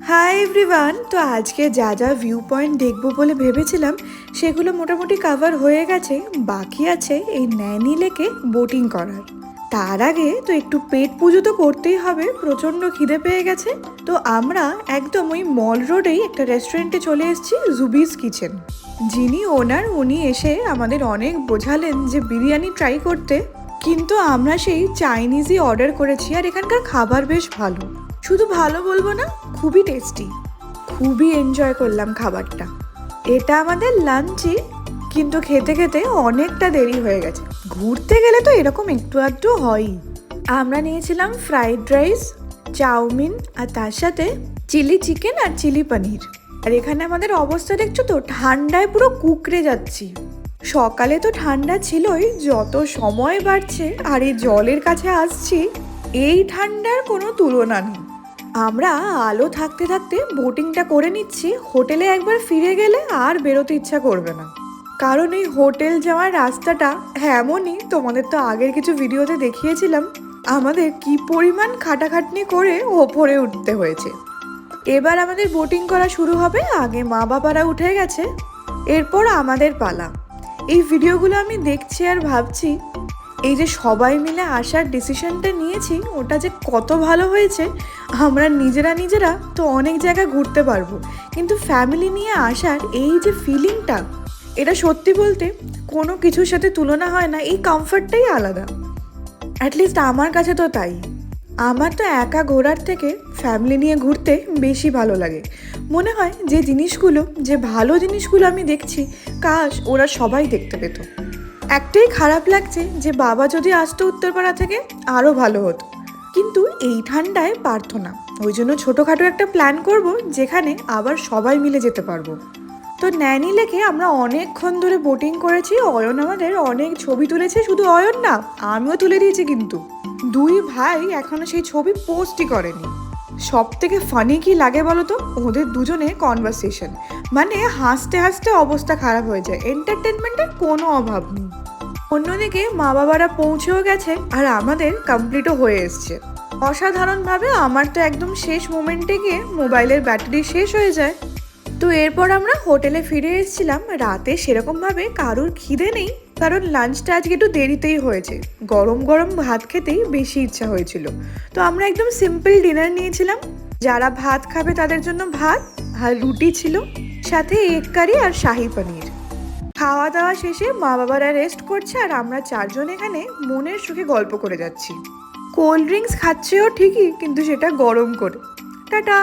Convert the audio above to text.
Hi everyone. তো আজকে যা যা ভিউ পয়েন্ট দেখবো বলে ভেবেছিলাম সেগুলো মোটামুটি কাভার হয়ে গেছে। বাকি আছে এই নৈনি লেকে বোটিং করার। তার আগে তো একটু পেট পুজো তো করতেই হবে, প্রচণ্ড খিদে পেয়ে গেছে। তো আমরা একদম ওই মল রোডেই একটা রেস্টুরেন্টে চলে এসেছি, জুবিস কিচেন। যিনি ওনার উনি এসে আমাদের অনেক বোঝালেন যে বিরিয়ানি ট্রাই করতে, কিন্তু আমরা সেই চাইনিজই অর্ডার করেছি। আর এখানকার খাবার বেশ ভালো, শুধু ভালো বলবো না, খুবই টেস্টি। খুবই এনজয় করলাম খাবারটা। এটা আমাদের লাঞ্চই, কিন্তু খেতে খেতে অনেকটা দেরি হয়ে গেছে। ঘুরতে গেলে তো এরকম একটু আধটু হয়ই। আমরা নিয়েছিলাম ফ্রাইড রাইস, চাউমিন, আর তার সাথে চিলি চিকেন আর চিলি পনির। আর এখানে আমাদের অবস্থা দেখছো তো, ঠান্ডায় পুরো কুকড়ে যাচ্ছি। সকালে তো ঠান্ডা ছিলই, যত সময় বাড়ছে আর এই জলের কাছে আসছি, এই ঠান্ডার কোনো তুলনা নেই। আমরা আলো থাকতে থাকতে বোটিংটা করে নিচ্ছি। হোটেলে একবার ফিরে গেলে আর বেরোতে ইচ্ছা করবে না, কারণ এই হোটেল যাওয়ার রাস্তাটা এমনই, তোমাদের তো আগের কিছু ভিডিওতে দেখিয়েছিলাম আমাদের কি পরিমাণ খাটাখাটনি করে ওপরে উঠতে হয়েছে। এবার আমাদের বোটিং করা শুরু হবে। আগে মা বাবারা উঠে গেছে, এরপর আমাদের পালা। এই ভিডিওগুলো আমি দেখছি আর ভাবছি, এই যে সবাই মিলে আসার ডিসিশনটা নিয়েছি, ওটা যে কত ভালো হয়েছে। আমরা নিজেরা তো অনেক জায়গা ঘুরতে পারবো, কিন্তু ফ্যামিলি নিয়ে আসার এই যে ফিলিংটা, এটা সত্যি বলতে কোনো কিছুর সাথে তুলনা হয় না। এই কমফর্টটাই আলাদা, অ্যাটলিস্ট আমার কাছে তো তাই। আমার তো একা ঘোরার থেকে ফ্যামিলি নিয়ে ঘুরতে বেশি ভালো লাগে। মনে হয় যে জিনিসগুলো, যে ভালো জিনিসগুলো আমি দেখছি, কাশ ওরা সবাই দেখতে পেত। একটাই খারাপ লাগছে যে বাবা যদি আসতো উত্তরপাড়া থেকে আরও ভালো হতো, কিন্তু এই ঠান্ডায় পারতো না। ওই জন্য ছোটোখাটো একটা প্ল্যান করব, যেখানে আবার সবাই মিলে যেতে পারবো। তো নৈনি লেকে আমরা অনেকক্ষণ ধরে বোটিং করেছি। অয়ন আমাদের অনেক ছবি তুলেছে, শুধু অয়ন না, আমিও তুলে দিয়েছি, কিন্তু দুই ভাই এখনো সেই ছবি পোস্টই করেনি। সব থেকে ফানি কি লাগে বলো তো, ওদের দুজনে কনভারসেশন, মানে হাসতে হাসতে অবস্থা খারাপ হয়ে যায়। এন্টারটেনমেন্টের কোনো অভাব নেই। অন্যদিকে মা বাবারা পৌঁছেও গেছে আর আমাদের কমপ্লিটও হয়ে এসছে অসাধারণভাবে। আমার তো একদম শেষ মোমেন্টে গিয়ে মোবাইলের ব্যাটারি শেষ হয়ে যায়। তো এরপর আমরা হোটেলে ফিরে এসেছিলাম। রাতে সেরকমভাবে কারুর খিদে নেই, কারণ লাঞ্চটা আজকে একটু দেরিতেই হয়েছে। গরম গরম ভাত খেতেই বেশি ইচ্ছা হয়েছিল। তো আমরা একদম সিম্পল ডিনার নিয়েছিলাম। যারা ভাত খাবে তাদের জন্য ভাত আর রুটি ছিল, সাথে এগ কারি আর শাহি পনির। খাওয়া দাওয়া শেষে মা বাবারা রেস্ট করছে, আর আমরা চারজন এখানে মনের সুখে গল্প করে যাচ্ছি। কোল্ড ড্রিঙ্কস খাচ্ছেও ঠিকই, কিন্তু সেটা গরম করে। টাটা।